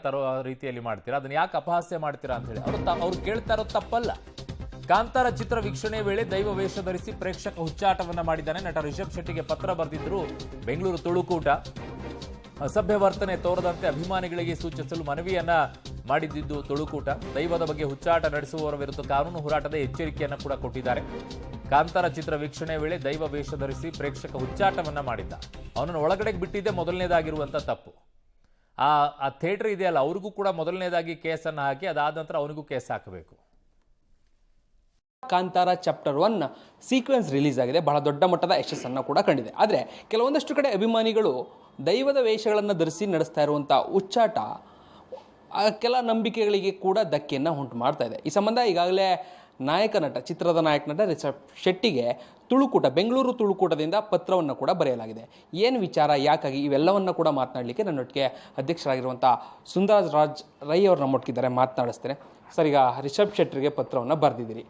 ತರೋ ರೀತಿಯಲ್ಲಿ ಮಾಡ್ತೀರಾ, ಅದನ್ನ ಯಾಕೆ ಅಪಹಾಸ್ಯ ಮಾಡ್ತೀರಾ ಅಂತ ಹೇಳಿ ಅವ್ರು ಕೇಳ್ತಾ ಇರೋದು ತಪ್ಪಲ್ಲ. ಕಾಂತಾರ ಚಿತ್ರ ವೀಕ್ಷಣೆ ವೇಳೆ ದೈವ ವೇಷ ಧರಿಸಿ ಪ್ರೇಕ್ಷಕ ಹುಚ್ಚಾಟವನ್ನ ಮಾಡಿದ್ದಾನೆ. ನಟ ರಿಷಬ್ ಶೆಟ್ಟಿಗೆ ಪತ್ರ ಬರೆದಿದ್ರು ಬೆಂಗಳೂರು ತುಳುಕೂಟ. ಅಸಭ್ಯ ವರ್ತನೆ ತೋರದಂತೆ ಅಭಿಮಾನಿಗಳಿಗೆ ಸೂಚಿಸಲು ಮನವಿಯನ್ನ ಮಾಡಿದ್ದು ತುಳುಕೂಟ. ದೈವದ ಬಗ್ಗೆ ಹುಚ್ಚಾಟ ನಡೆಸುವವರ ವಿರುದ್ಧ ಕಾನೂನು ಹೋರಾಟದ ಎಚ್ಚರಿಕೆಯನ್ನ ಕೂಡ ಕೊಟ್ಟಿದ್ದಾರೆ. ಕಾಂತಾರ ಚಿತ್ರ ವೀಕ್ಷಣೆ ವೇಳೆ ದೈವ ವೇಷ ಧರಿಸಿ ಪ್ರೇಕ್ಷಕ ಹುಚ್ಚಾಟವನ್ನ ಮಾಡಿದ್ದ. ಅವನನ್ನು ಒಳಗಡೆ ಬಿಟ್ಟಿದ್ದೆ ಮೊದಲನೇದಾಗಿರುವಂತ ತಪ್ಪು. ಆ ಥಿಯೇಟರ್ ಇದೆಯಲ್ಲ, ಅವ್ರಿಗೂ ಕೂಡ ಮೊದಲನೇದಾಗಿ ಕೇಸನ್ನು ಹಾಕಿ ಅದಾದ ನಂತರ ಅವನಿಗೂ ಕೇಸ್ ಹಾಕಬೇಕು. ಕಾಂತಾರ ಚಾಪ್ಟರ್ 1 ಸೀಕ್ವೆನ್ಸ್ ರಿಲೀಸ್ ಆಗಿದೆ. ಬಹಳ ದೊಡ್ಡ ಮಟ್ಟದ ಯಶಸ್ಸನ್ನು ಕೂಡ ಕಂಡಿದೆ. ಆದರೆ ಕೆಲವೊಂದಷ್ಟು ಕಡೆ ಅಭಿಮಾನಿಗಳು ದೈವದ ವೇಷಗಳನ್ನು ಧರಿಸಿ ನಡೆಸ್ತಾ ಇರುವಂಥ ಹುಚ್ಚಾಟ ಕೆಲ ನಂಬಿಕೆಗಳಿಗೆ ಕೂಡ ಧಕ್ಕೆಯನ್ನು ಉಂಟು ಮಾಡ್ತಾ ಇದೆ. ಈ ಸಂಬಂಧ ಈಗಾಗಲೇ ಚಿತ್ರದ ನಾಯಕ ನಟ ರಿಷಬ್ ಶೆಟ್ಟಿಗೆ ಬೆಂಗಳೂರು ತುಳುಕೂಟದಿಂದ ಪತ್ರವನ್ನು ಕೂಡ ಬರೆಯಲಾಗಿದೆ. ಏನು ವಿಚಾರ, ಯಾಕಾಗಿ, ಇವೆಲ್ಲವನ್ನು ಕೂಡ ಮಾತನಾಡಲಿಕ್ಕೆ ನನ್ನೊಟ್ಟಿಗೆ ಅಧ್ಯಕ್ಷರಾಗಿರುವಂಥ ಸುಂದರರಾಜ್ ರೈ ಅವರು ನಮ್ಮೊಟ್ಟಿಗಿದ್ದಾರೆ. ಮಾತನಾಡಿಸ್ತೇನೆ ಸರ್. ಈಗ ರಿಷಬ್ ಶೆಟ್ಟಿಗೆ ಪತ್ರವನ್ನು ಬರೆದಿದ್ದೀರಿ.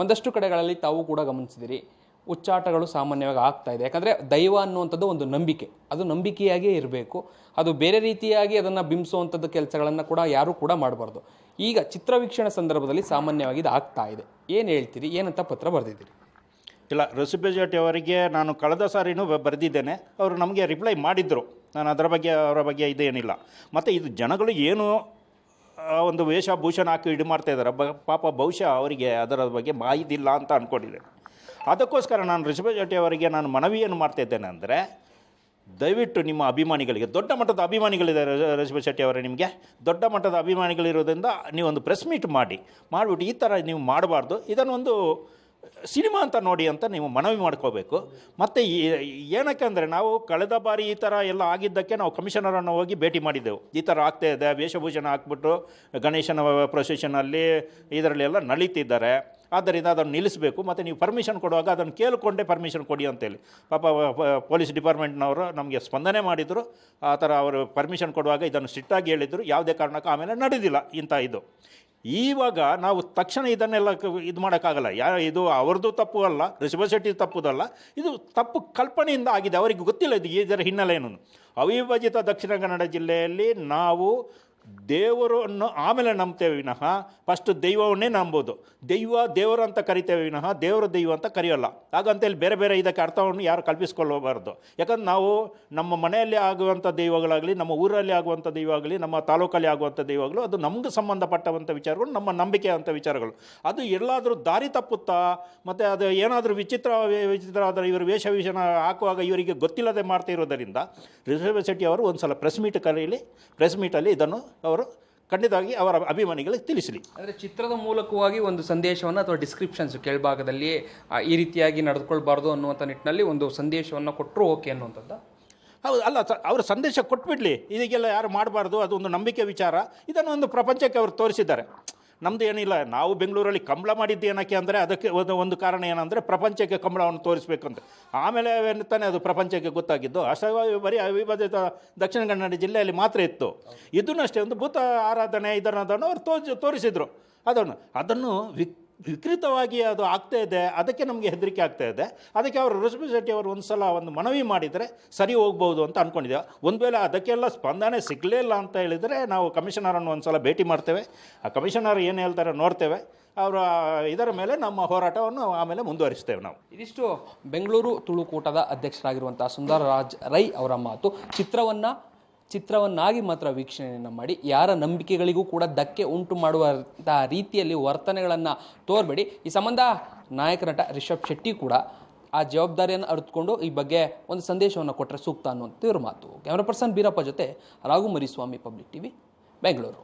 ಒಂದಷ್ಟು ಕಡೆಗಳಲ್ಲಿ ತಾವು ಕೂಡ ಗಮನಿಸಿದಿರಿ, ಉಚ್ಚಾಟಗಳು ಸಾಮಾನ್ಯವಾಗಿ ಆಗ್ತಾ ಇದೆ. ಯಾಕಂದರೆ ದೈವ ಅನ್ನುವಂಥದ್ದು ಒಂದು ನಂಬಿಕೆ, ಅದು ನಂಬಿಕೆಯಾಗೇ ಇರಬೇಕು. ಅದು ಬೇರೆ ರೀತಿಯಾಗಿ ಅದನ್ನು ಬಿಂಬಿಸುವಂಥದ್ದು ಕೆಲಸಗಳನ್ನು ಕೂಡ ಯಾರೂ ಕೂಡ ಮಾಡಬಾರ್ದು. ಈಗ ಚಿತ್ರವೀಕ್ಷಣೆ ಸಂದರ್ಭದಲ್ಲಿ ಸಾಮಾನ್ಯವಾಗಿ ಇದು ಆಗ್ತಾ ಇದೆ. ಏನು ಹೇಳ್ತೀರಿ, ಏನಂತ ಪತ್ರ ಬರೆದಿದ್ದೀರಿ? ಇಲ್ಲ, ರಿಷಬ್ ಶೆಟ್ಟಿ ಅವರಿಗೆ ನಾನು ಕಳೆದ ಸಾರಿನೂ ಬರೆದಿದ್ದೇನೆ. ಅವರು ನಮಗೆ ರಿಪ್ಲೈ ಮಾಡಿದ್ದರು. ನಾನು ಅವರ ಬಗ್ಗೆ ಇದೇನಿಲ್ಲ. ಮತ್ತು ಇದು ಜನಗಳು ಏನು ಒಂದು ವೇಷಭೂಷಣ ಹಾಕಿ ಇದು ಮಾಡ್ತಾ ಇದ್ದಾರೆ, ಪಾಪ ಬಹುಶಃ ಅವರಿಗೆ ಅದರ ಬಗ್ಗೆ ಮಾಹಿತಿ ಇಲ್ಲ ಅಂತ ಅಂದ್ಕೊಂಡಿದ್ದೇನೆ. ಅದಕ್ಕೋಸ್ಕರ ನಾನು ರಿಷಬ್ ಶೆಟ್ಟಿ ಅವರಿಗೆ ನಾನು ಮನವಿಯನ್ನು ಮಾಡ್ತಾ ಇದ್ದೇನೆ ಅಂದರೆ, ದಯವಿಟ್ಟು ನಿಮ್ಮ ಅಭಿಮಾನಿಗಳಿಗೆ, ದೊಡ್ಡ ಮಟ್ಟದ ಅಭಿಮಾನಿಗಳಿದ್ದಾರೆ ರಿಷಬ್ ಶೆಟ್ಟಿ ಅವರೇ, ನಿಮಗೆ ದೊಡ್ಡ ಮಟ್ಟದ ಅಭಿಮಾನಿಗಳಿರೋದ್ರಿಂದ ನೀವೊಂದು ಪ್ರೆಸ್ ಮೀಟ್ ಮಾಡಿಬಿಟ್ಟು ಈ ಥರ ನೀವು ಮಾಡಬಾರ್ದು, ಇದನ್ನೊಂದು ಸಿನಿಮಾ ಅಂತ ನೋಡಿ ಅಂತ ನೀವು ಮನವಿ ಮಾಡ್ಕೋಬೇಕು. ಮತ್ತು ಏನಕ್ಕೆ ಅಂದರೆ, ನಾವು ಕಳೆದ ಬಾರಿ ಈ ಥರ ಎಲ್ಲ ಆಗಿದ್ದಕ್ಕೆ ನಾವು ಕಮಿಷನರನ್ನು ಹೋಗಿ ಭೇಟಿ ಮಾಡಿದ್ದೆವು. ಈ ಥರ ಆಗ್ತಾ ಇದೆ, ವೇಷಭೂಷಣ ಹಾಕ್ಬಿಟ್ಟು ಗಣೇಶನ ಪ್ರೊಸೆಷನಲ್ಲಿ ಇದರಲ್ಲೆಲ್ಲ ನಳೀತಿದ್ದಾರೆ, ಆದ್ದರಿಂದ ಅದನ್ನು ನಿಲ್ಲಿಸಬೇಕು. ಮತ್ತು ನೀವು ಪರ್ಮಿಷನ್ ಕೊಡುವಾಗ ಅದನ್ನು ಕೇಳಿಕೊಂಡೇ ಪರ್ಮಿಷನ್ ಕೊಡಿ ಅಂತೇಳಿ ಪಾಪ ಪೊಲೀಸ್ ಡಿಪಾರ್ಟ್ಮೆಂಟ್ನವರು ನಮಗೆ ಸ್ಪಂದನೆ ಮಾಡಿದರು. ಆ ಥರ ಅವರು ಪರ್ಮಿಷನ್ ಕೊಡುವಾಗ ಇದನ್ನು ಸ್ಟ್ರಿಕ್ಟಾಗಿ ಹೇಳಿದರು. ಯಾವುದೇ ಕಾರಣಕ್ಕೂ ಆಮೇಲೆ ನಡೆದಿಲ್ಲ ಇಂಥ ಇದು. ಇವಾಗ ನಾವು ತಕ್ಷಣ ಇದನ್ನೆಲ್ಲ ಇದು ಮಾಡೋಕ್ಕಾಗಲ್ಲ. ಇದು ಅವ್ರದ್ದು ತಪ್ಪು ಅಲ್ಲ, ರಿಷಬ್ ಶೆಟ್ಟಿ ತಪ್ಪುದಲ್ಲ, ಇದು ತಪ್ಪು ಕಲ್ಪನೆಯಿಂದ ಆಗಿದೆ. ಅವರಿಗೆ ಗೊತ್ತಿಲ್ಲ ಇದು ಇದರ ಹಿನ್ನೆಲೆ ಏನು. ಅವಿಭಜಿತ ದಕ್ಷಿಣ ಕನ್ನಡ ಜಿಲ್ಲೆಯಲ್ಲಿ ನಾವು ದೇವರನ್ನು ಆಮೇಲೆ ನಂಬ್ತೇವೆ ವಿನಃ ಫಸ್ಟ್ ದೈವವನ್ನೇ ನಂಬೋದು. ದೇವರು ಅಂತ ಕರಿತೇವೆ ವಿನಃ ದೇವರ ದೈವ ಅಂತ ಕರೆಯೋಲ್ಲ. ಹಾಗಂತೇಳಿ ಬೇರೆ ಬೇರೆ ಇದಕ್ಕೆ ಅರ್ಥವನ್ನು ಯಾರು ಕಲ್ಪಿಸ್ಕೊಳ್ಳಬಾರ್ದು. ಯಾಕಂದ್ರೆ ನಾವು ನಮ್ಮ ಮನೆಯಲ್ಲಿ ಆಗುವಂಥ ದೈವಗಳಾಗಲಿ, ನಮ್ಮ ಊರಲ್ಲಿ ಆಗುವಂಥ ದೈವ ಆಗಲಿ, ನಮ್ಮ ತಾಲೂಕಲ್ಲಿ ಆಗುವಂಥ ದೈವಗಳು, ಅದು ನಮ್ಗೆ ಸಂಬಂಧಪಟ್ಟವಂಥ ವಿಚಾರಗಳು, ನಮ್ಮ ನಂಬಿಕೆ ಅಂತ ವಿಚಾರಗಳು. ಅದು ಎಲ್ಲಾದರೂ ದಾರಿ ತಪ್ಪುತ್ತಾ, ಮತ್ತು ಅದು ಏನಾದರೂ ವಿಚಿತ್ರ ಆದರೆ ಇವರು ವೇಷಭೂಷಣ ಹಾಕುವಾಗ ಇವರಿಗೆ ಗೊತ್ತಿಲ್ಲದೆ ಮಾಡ್ತಾ ಇರೋದರಿಂದ ರಿಷಬ್ ಶೆಟ್ಟಿ ಅವರು ಒಂದು ಸಲ ಪ್ರೆಸ್ ಮೀಟ್ ಕರೀಲಿ. ಪ್ರೆಸ್ ಮೀಟಲ್ಲಿ ಇದನ್ನು ಅವರು ಖಂಡಿತವಾಗಿ ಅವರ ಅಭಿಮಾನಿಗಳಿಗೆ ತಿಳಿಸಲಿ. ಅಂದರೆ ಚಿತ್ರದ ಮೂಲಕವಾಗಿ ಒಂದು ಸಂದೇಶವನ್ನು ಅಥವಾ ಡಿಸ್ಕ್ರಿಪ್ಷನ್ಸ್ ಕೆಳಭಾಗದಲ್ಲಿ ಈ ರೀತಿಯಾಗಿ ನಡೆದುಕೊಳ್ಬಾರ್ದು ಅನ್ನುವಂಥ ನಿಟ್ಟಿನಲ್ಲಿ ಒಂದು ಸಂದೇಶವನ್ನು ಕೊಟ್ಟರು ಓಕೆ ಅನ್ನುವಂಥದ್ದು. ಹೌದು, ಅಲ್ಲ ಅವರು ಸಂದೇಶ ಕೊಟ್ಬಿಡಲಿ, ಇದಕ್ಕೆಲ್ಲ ಯಾರು ಮಾಡಬಾರ್ದು, ಅದು ಒಂದು ನಂಬಿಕೆ ವಿಚಾರ. ಇದನ್ನು ಒಂದು ಪ್ರಪಂಚಕ್ಕೆ ಅವರು ತೋರಿಸಿದ್ದಾರೆ. ನಮ್ಮದು ಏನಿಲ್ಲ, ನಾವು ಬೆಂಗಳೂರಲ್ಲಿ ಕಂಬಳ ಮಾಡಿದ್ದು ಏನಕ್ಕೆ ಅಂದರೆ ಅದಕ್ಕೆ ಒಂದು ಕಾರಣ ಏನಂದರೆ ಪ್ರಪಂಚಕ್ಕೆ ಕಂಬಳವನ್ನು ತೋರಿಸ್ಬೇಕಂತ. ಆಮೇಲೆ ತಾನೇ ಅದು ಪ್ರಪಂಚಕ್ಕೆ ಗೊತ್ತಾಗಿದ್ದು. ಅಷ್ಟೇ ಬರೀ ಅವಿಭಜಿತ ದಕ್ಷಿಣ ಕನ್ನಡ ಜಿಲ್ಲೆಯಲ್ಲಿ ಮಾತ್ರ ಇತ್ತು. ಇದನ್ನು ಅಷ್ಟೇ ಒಂದು ಭೂತ ಆರಾಧನೆ ಇದನ್ನು ಅವರು ತೋರಿಸಿದರು. ಅದನ್ನು ವಿಕೃತವಾಗಿ ಅದು ಆಗ್ತಾ ಇದೆ. ಅದಕ್ಕೆ ನಮಗೆ ಹೆದರಿಕೆ ಆಗ್ತಾ ಇದೆ. ಅದಕ್ಕೆ ಅವರು ರಿಷಬ್ ಶೆಟ್ಟಿ ಅವರು ಒಂದು ಸಲ ಒಂದು ಮನವಿ ಮಾಡಿದರೆ ಸರಿ ಹೋಗ್ಬೋದು ಅಂತ ಅಂದ್ಕೊಂಡಿದ್ದೇವೆ. ಒಂದು ವೇಳೆ ಅದಕ್ಕೆಲ್ಲ ಸ್ಪಂದನೆ ಸಿಗಲೇ ಇಲ್ಲ ಅಂತ ಹೇಳಿದರೆ ನಾವು ಕಮಿಷನರನ್ನು ಒಂದು ಸಲ ಭೇಟಿ ಮಾಡ್ತೇವೆ. ಆ ಕಮಿಷನರ್ ಏನು ಹೇಳ್ತಾರೆ ನೋಡ್ತೇವೆ. ಅವರ ಇದರ ಮೇಲೆ ನಮ್ಮ ಹೋರಾಟವನ್ನು ಆಮೇಲೆ ಮುಂದುವರಿಸ್ತೇವೆ ನಾವು. ಇದಿಷ್ಟು ಬೆಂಗಳೂರು ತುಳುಕೂಟದ ಅಧ್ಯಕ್ಷರಾಗಿರುವಂಥ ಸುಂದರರಾಜ್ ರೈ ಅವರ ಮಾತು. ಚಿತ್ರವನ್ನಾಗಿ ಮಾತ್ರ ವೀಕ್ಷಣೆಯನ್ನು ಮಾಡಿ, ಯಾರ ನಂಬಿಕೆಗಳಿಗೂ ಕೂಡ ಧಕ್ಕೆ ಉಂಟು ಮಾಡುವಂಥ ರೀತಿಯಲ್ಲಿ ವರ್ತನೆಗಳನ್ನು ತೋರಬೇಡಿ. ಈ ಸಂಬಂಧ ನಾಯಕ ನಟ ರಿಷಬ್ ಶೆಟ್ಟಿ ಕೂಡ ಆ ಜವಾಬ್ದಾರಿಯನ್ನು ಅರಿತುಕೊಂಡು ಈ ಬಗ್ಗೆ ಒಂದು ಸಂದೇಶವನ್ನು ಕೊಟ್ಟರೆ ಸೂಕ್ತ ಅನ್ನುವಂಥ ಇವ್ರ ಮಾತು. ಕ್ಯಾಮ್ರಾ ಪರ್ಸನ್ ಬೀರಪ್ಪ ಜೊತೆ ರಾಘು ಮರಿಸ್ವಾಮಿ, ಪಬ್ಲಿಕ್ ಟಿವಿ, ಬೆಂಗಳೂರು.